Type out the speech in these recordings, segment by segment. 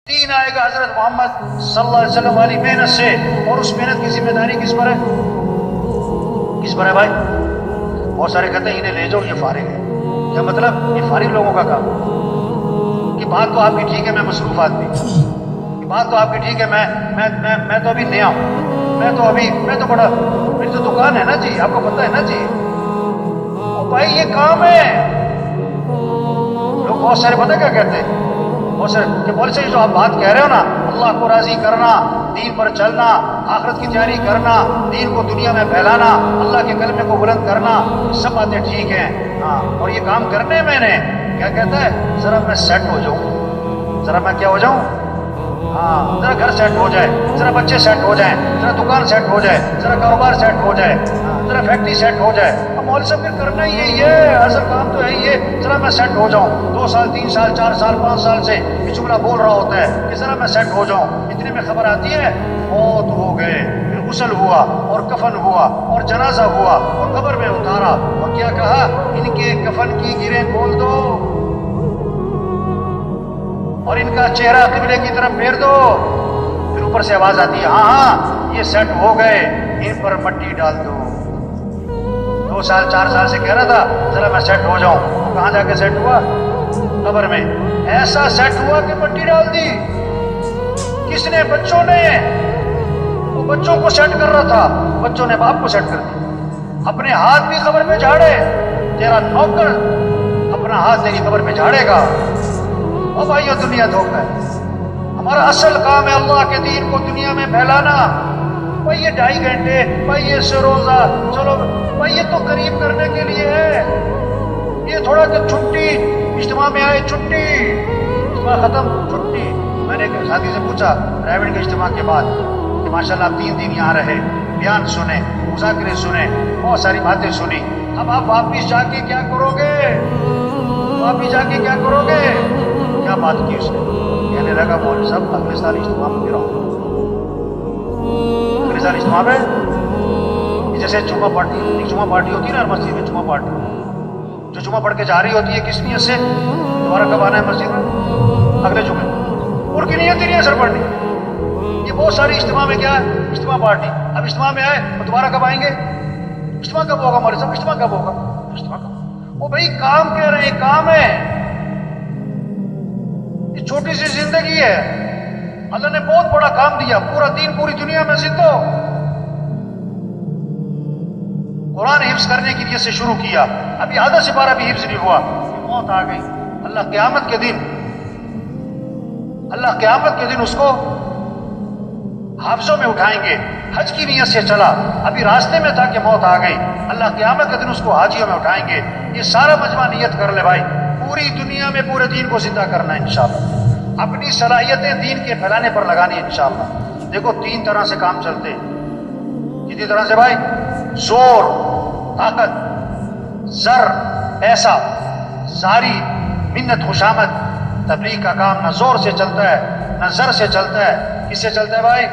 دین آئے گا حضرت محمد صلی اللہ علیہ وسلم والی محنت سے، اور اس محنت کی ذمہ داری کس پر ہے؟ کس پر ہے بھائی؟ بہت سارے کہتے ہیں انہیں لے جاؤ، یہ فارغ ہے۔ کیا مطلب؟ یہ فارغ لوگوں کا کام کہ بات تو آپ کی ٹھیک ہے، میں مصروف آدمی، یہ بات تو آپ کی ٹھیک ہے، میں تو ابھی نیا ہوں، میں تو بڑا، میری تو دکان ہے نا جی، آپ کو پتہ ہے نا جی۔ بھائی یہ کام ہے۔ لوگ بہت سارے پتہ کیا کہتے ہیں، بہت سارے کہ مولوی صاحب جو آپ بات کہہ رہے ہو نا، اللہ کو راضی کرنا، دین پر چلنا، آخرت کی تیاری کرنا، دین کو دنیا میں پھیلانا، اللہ کے کلمے کو بلند کرنا، سب باتیں ٹھیک ہیں، ہاں، اور یہ کام کرنے میں نے کیا کہتا ہے، ذرا میں سیٹ ہو جاؤں، ذرا میں کیا ہو جاؤں، ہاں، ذرا گھر سیٹ ہو جائے، ذرا بچے سیٹ ہو جائیں، ذرا دکان سیٹ ہو جائے، ذرا کاروبار سیٹ ہو جائے، ذرا فیکٹری سیٹ ہو جائے۔ اب مولوی صاحب پھر کرنا ہی یہی ہے، اصل کام تو ہے یہ، ذرا میں سیٹ ہو جاؤں۔ 2 سال 3 سال 4 سال 5 سال سے یہ جملہ بول رہا ہوتا ہے کہ ذرا میں سیٹ ہو جاؤں، اتنے میں خبر آتی ہے موت ہو گئے، پھر غسل ہوا اور کفن ہوا اور جنازہ ہوا اور قبر میں اتارا، اور کیا کہا، ان کے کفن کی گرہیں کھول دو اور ان کا چہرہ قبلے کی طرف پھیر دو۔ پھر اوپر سے آواز آتی ہے، ہاں ہاں یہ سیٹ ہو گئے، ان پر مٹی ڈال دو۔ 2 سال 4 سال سے کہہ رہا تھا ذرا میں سیٹ ہو جاؤں، تو کہاں جا کے سیٹ ہوا؟ قبر میں۔ ایسا سیٹ ہوا کہ مٹی ڈال دی۔ کس نے؟ بچوں نے۔ وہ بچوں کو سیٹ کر رہا تھا، بچوں نے باپ کو سیٹ کر دیا۔ اپنے ہاتھ بھی قبر میں جھاڑے، تیرا نوکر اپنا ہاتھ تیری قبر میں جھاڑے گا۔ اور بھائیو دنیا دھوکہ ہے، ہمارا اصل کام ہے اللہ کے دین کو دنیا میں پھیلانا۔ بھائی یہ 2.5 گھنٹے، بھائی یہ روزہ، چلو بھائی یہ تو قریب کرنے کے لیے ہے، یہ تھوڑا کہ چھٹی اجتماع میں آئے، چھٹی اجتماع ختم، چھٹی۔ میں نے ایک ساتھی سے پوچھا پرائیویٹ کے اجتماع کے بعد کہ ماشاءاللہ آپ 3 دن یہاں رہے، بیان سنے، مذاکرے سنے، بہت ساری باتیں سنی، اب آپ واپس جا کے کیا کرو گے؟ واپس جا کے کیا کرو گے؟ کیا بات کی اس نے؟ کہنے لگا مولوی صاحب اگلے سال اجتماع میں رہوں، اگلے سال اجتماع میں، جیسے جمعہ پارٹی ہوتی ہے نا ہر مسجد میں، جمعہ پارٹی جو جمعہ پڑھ کے جا رہی ہوتی ہے، کس نیت سے؟ دوبارہ کب آنا ہے مسجد میں؟ اگلے جمعے۔ اور کی نیت ہی نہیں ہے سر پڑھنی۔ یہ بہت ساری اجتماع میں کیا ہے؟ اجتماع پارٹی۔ اب اجتماع میں آئے تو دوبارہ کب آئیں گے؟ اجتماع کب ہوگا مولوی صاحب؟ اجتماع کب ہوگا؟ اجتماع کب؟ وہ بھائی کام کہہ رہے ہیں، کام ہے، یہ چھوٹی سی زندگی ہے، اللہ نے بہت بڑا کام دیا، پورا دین پوری دنیا میں زندہ ہو۔ قرآن حفظ کرنے کی نیت سے شروع کیا، ابھی آدھا سپارہ بھی حفظ نہیں ہوا، موت آ گئی۔ اللہ قیامت کے دن اس کو حافظوں میں اٹھائیں گے۔ حج کی نیت سے چلا، ابھی راستے میں تھا کہ موت آ گئی، اللہ قیامت کے دن اس کو حاجیوں میں اٹھائیں گے۔ یہ سارا مجمع نیت کر لے بھائی، پوری دنیا میں پورے دین کو زندہ کرنا ہے انشاءاللہ، اپنی صلاحیتیں دین کے پھیلانے پر لگانی ہے انشاءاللہ۔ دیکھو 3 طرح سے کام چلتے ہیں، کتنی طرح سے بھائی؟ زور، طاقت، زر، پیسہ، زاری، منت، خوشامد۔ تبلیغ کا کام نہ زور سے چلتا ہے نہ زر سے چلتا ہے، کس سے چلتا ہے بھائی؟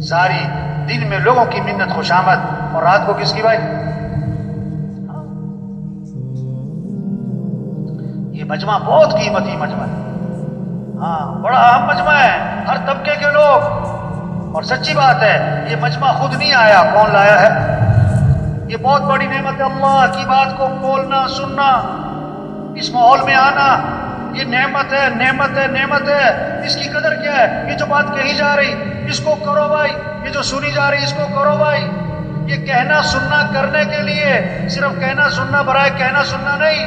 زاری، دن میں لوگوں کی منت خوشامد، اور رات کو کس کی بھائی؟ یہ مجمع بہت قیمتی مجمع ہے، ہاں بڑا اہم مجمع ہے، ہر طبقے کے لوگ۔ اور سچی بات ہے یہ مجمع خود نہیں آیا، کون لایا ہے؟ یہ بہت بڑی نعمت ہے، اللہ کی بات کو بولنا، سننا، اس ماحول میں آنا، یہ نعمت ہے، نعمت ہے، نعمت ہے۔ اس کی قدر کیا ہے؟ یہ جو بات کہی جا رہی اس کو کرو بھائی، یہ جو سنی جا رہی اس کو کرو بھائی۔ یہ کہنا سننا کرنے کے لیے، صرف کہنا سننا برائے کہنا سننا نہیں۔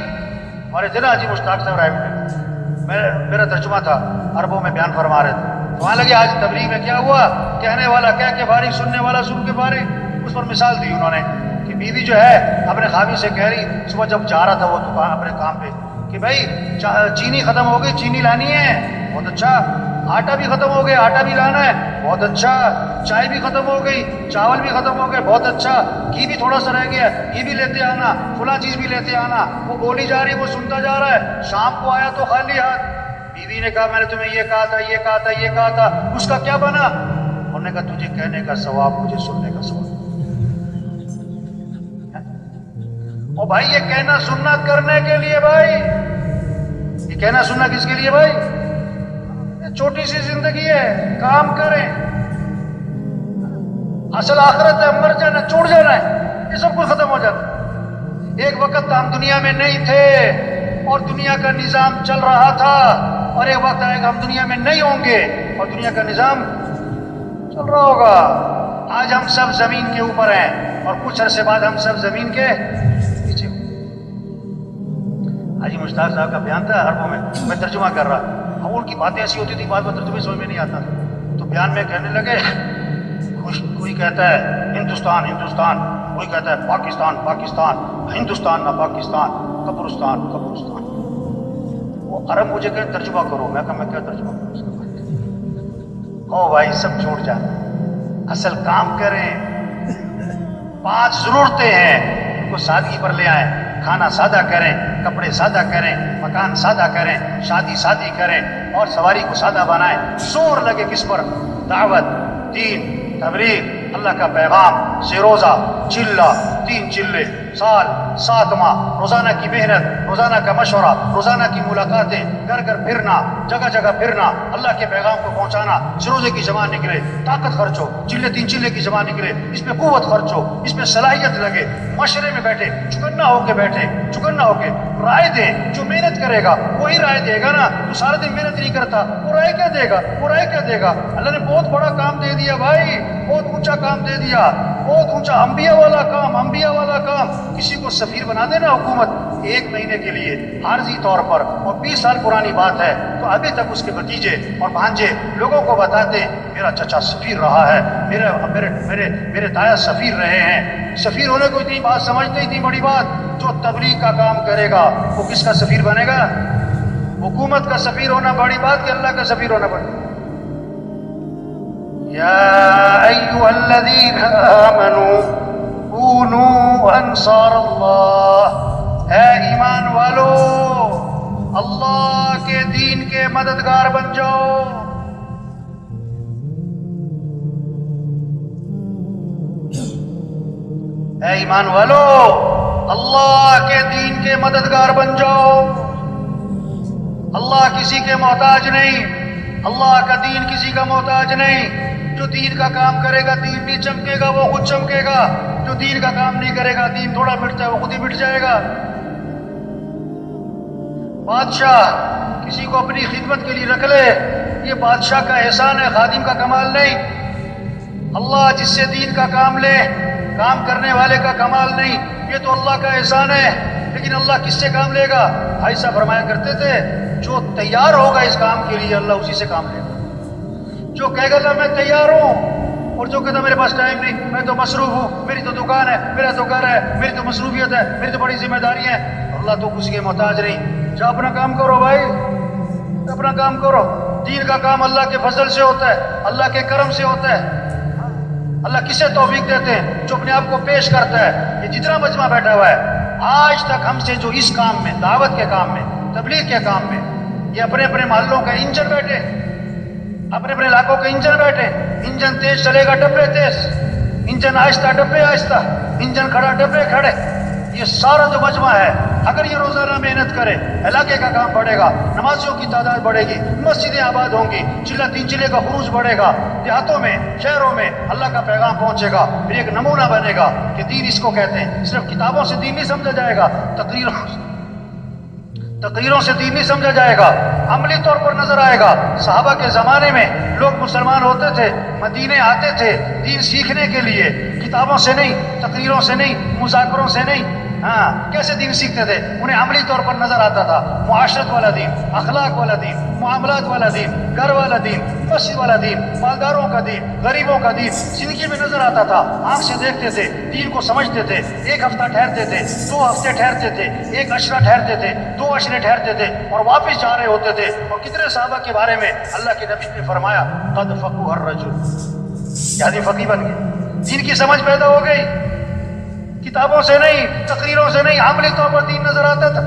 ہمارے تھے نا حاجی مشتاق صاحب رائے میں، میرا ترجمہ تھا، عربوں میں بیان فرما رہے تھے، وہاں لگے آج تبلیغ میں کیا ہوا، کہنے والا کہہ کے فارغ، سننے والا سن کے فارغ۔ اس پر مثال دی انہوں نے کہ بیوی جو ہے اپنے خاوند سے کہہ رہی، صبح جب جا رہا تھا وہ دکان اپنے کام پہ، کہ بھائی چینی ختم ہو گئی، چینی لانی ہے، بہت اچھا۔ آٹا بھی ختم ہو گیا، آٹا بھی لانا ہے، بہت اچھا۔ چائے بھی ختم ہو گئی، چاول بھی ختم ہو گئے، بہت اچھا۔ گھی بھی تھوڑا سا رہ گیا، گھی بھی لیتے آنا، فلاں چیز بھی لیتے آنا۔ وہ بولی جا رہی، وہ سنتا جا رہا ہے۔ شام کو آیا تو خالی ہاتھ، بیوی نے کہا میں نے تمہیں یہ کہا تھا، یہ کہا تھا، یہ کہا تھا، اس کا کیا بنا؟ انہوں نے کہا تجھے کہنے کا ثواب، مجھے سننے کا ثواب۔ اور بھائی یہ کہنا سننا کرنے کے لیے بھائی، یہ کہنا سننا کس کے لیے بھائی؟ چھوٹی سی زندگی ہے، کام کریں، اصل آخرت ہے، مر جانا، چھوڑ جانا ہے، یہ سب کچھ ختم ہو جاتا ہے۔ ایک وقت ہم دنیا میں نہیں تھے اور دنیا کا نظام چل رہا تھا، اور ایک وقت آئے گا ہم دنیا میں نہیں ہوں گے اور دنیا کا نظام چل رہا ہوگا۔ آج ہم سب زمین کے اوپر ہیں اور کچھ عرصے بعد ہم سب زمین کے نیچے ہوں۔ حاجی مشتاق صاحب کا بیان تھا عربوں میں ترجمہ کر رہا، اب ان کی باتیں ایسی ہوتی تھی، بعد میں ترجمے سمجھ میں نہیں آتا، تو بیان میں کہنے لگے، کوئی کہتا ہے ہندوستان ہندوستان، کوئی کہتا ہے پاکستان پاکستان، ہندوستان نہ پاکستان، قبرستان قبرستان۔ وہ عرب مجھے کہ ترجمہ کرو، میں کہا میں کیا ترجمہ کروں اس کا؟ او بھائی سب چھوڑ جانا، اصل کام کریں۔ 5 ضرورتیں ہیں، ان کو سادگی پر لے آئیں، کھانا سادہ کریں، کپڑے سادہ کریں، مکان سادہ کریں، شادی سادی کریں اور سواری کو سادہ بنائیں۔ زور لگے کس پر؟ دعوت، دین، تبلیغ، اللہ کا پیغام، سے روزہ، چلہ، 3 چلے، سال، 7 ماہ، روزانہ کی محنت، روزانہ کا مشورہ، روزانہ کی ملاقاتیں، گھر گھر پھرنا، جگہ جگہ پھرنا، اللہ کے پیغام کو پہنچانا۔ روزے کی زبان نکلے، طاقت خرچ ہو، 3 چلے کی زبان نکلے، اس پہ قوت خرچ ہو، اس پہ صلاحیت لگے، معاشرے میں بیٹھے، چکنا ہو کے بیٹھے، چکنا ہو کے رائے دیں۔ جو محنت کرے گا وہی رائے دے گا نا، تو سارا دن محنت نہیں کرتا وہ رائے کیا دے گا؟ وہ رائے کیا دے گا؟ اللہ نے بہت بڑا کام دے دیا بھائی، بہت اونچا کام دے دیا، بہت اونچا، انبیاء والا کام، انبیاء والا کام۔ کسی کو سفیر بنا دینا حکومت 1 مہینے کے لیے عارضی طور پر، اور 20 سال پرانی بات ہے، تو ابھی تک اس کے بھتیجے اور بھانجے لوگوں کو بتاتے میرا چچا سفیر رہا ہے، میرے دایا سفیر رہے ہیں۔ سفیر ہونے کو اتنی بات سمجھتے، اتنی بڑی بات۔ جو تبلیغ کا کام کرے گا وہ کس کا سفیر بنے گا؟ حکومت کا سفیر ہونا بڑی بات کہ اللہ کا سفیر ہونا بڑی؟ یا ایھا الذین آمنوا کونوا انصار اللہ، اے ایمان والو اللہ کے دین کے مددگار بن جاؤ۔ اے ایمان والو اللہ کے دین کے مددگار بن جاؤ۔ اللہ کسی کے محتاج نہیں، اللہ کا دین کسی کا محتاج نہیں۔ جو دین کا کام کرے گا دین بھی چمکے گا، وہ خود چمکے گا۔ جو دین کا کام نہیں کرے گا، دین تھوڑا مٹتا ہے وہ خود ہی مٹ جائے گا۔ بادشاہ کسی کو اپنی خدمت کے لیے رکھ لے، یہ بادشاہ کا احسان ہے، خادم کا کمال نہیں۔ اللہ جس سے دین کا کام لے، کام کرنے والے کا کمال نہیں، یہ تو اللہ کا احسان ہے۔ لیکن اللہ کس سے کام لے گا؟ بھائی صاحب فرمایا کرتے تھے جو تیار ہوگا اس کام کے لیے اللہ اسی سے کام لے گا۔ جو کہے گا میں تیار ہوں، اور جو کہتا میرے پاس ٹائم نہیں، میں تو مصروف ہوں، میری تو دکان ہے، میرا تو گھر ہے، میری تو مصروفیت ہے، میری تو بڑی ذمہ داری ہے، اللہ تو کسی کے محتاج نہیں۔ جا اپنا کام کرو بھائی، اپنا کام کرو۔ دین کا کام اللہ کے فضل سے ہوتا ہے، اللہ کے کرم سے ہوتا ہے۔ اللہ کسے توفیق دیتے ہیں؟ جو اپنے آپ کو پیش کرتا ہے۔ یہ جتنا مجمع بیٹھا ہوا ہے آج تک ہم سے جو اس کام میں، دعوت کے کام میں، تبلیغ کے کام میں، یہ اپنے اپنے محلوں کا انجن بیٹھے، اپنے اپنے علاقوں کے انجن بیٹھے۔ انجن تیز چلے گا ڈبے تیز، انجن آہستہ ڈبے آہستہ، انجن کھڑا ڈبے کھڑے۔ یہ سارا جو مجمع ہے اگر یہ روزانہ محنت کرے، علاقے کا کام بڑھے گا، نمازیوں کی تعداد بڑھے گی، مسجدیں آباد ہوں گی، 3 چلے کا خروج بڑھے گا، دیہاتوں میں، شہروں میں اللہ کا پیغام پہنچے گا، پھر ایک نمونہ بنے گا کہ دین اس کو کہتے ہیں۔ صرف کتابوں سے دین نہیں سمجھا جائے گا، تقریروں سے دین نہیں سمجھا جائے گا، عملی طور پر نظر آئے گا۔ صحابہ کے زمانے میں لوگ مسلمان ہوتے تھے، مدینے آتے تھے دین سیکھنے کے لیے، کتابوں سے نہیں، تقریروں سے نہیں، مذاکروں سے نہیں۔ کیسے دین سیکھتے تھے؟ انہیں عملی طور پر نظر آتا تھا، معاشرت والا دین، اخلاق والا دین، معاملات والا دین، گھر والا دین، مسجد والا دین، مالداروں کا دین، غریبوں کا دین زندگی میں نظر آتا تھا۔ آنکھ سے دیکھتے تھے، دین کو سمجھتے تھے، 1 ہفتہ ٹھہرتے تھے، 2 ہفتے ٹھہرتے تھے، 1 عشرہ ٹھہرتے تھے، 2 عشرے ٹھہرتے تھے اور واپس جا رہے ہوتے تھے۔ اور کتنے صحابہ کے بارے میں اللہ کے نبی نے فرمایا قد فقہ الرجل، یعنی فقیہ بن گئے، دین کی سمجھ پیدا ہو گئی۔ کتابوں سے نہیں، تقریروں سے نہیں، عملی طور پر دین نظر آتا تھا۔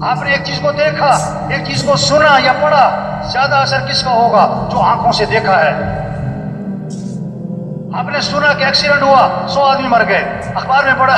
آپ نے ایک چیز کو دیکھا، ایک چیز کو سنا یا پڑھا، زیادہ اثر کس کا ہوگا؟ جو آنکھوں سے دیکھا ہے۔ آپ نے سنا کہ ایکسیڈنٹ ہوا، 100 آدمی مر گئے، اخبار میں پڑھا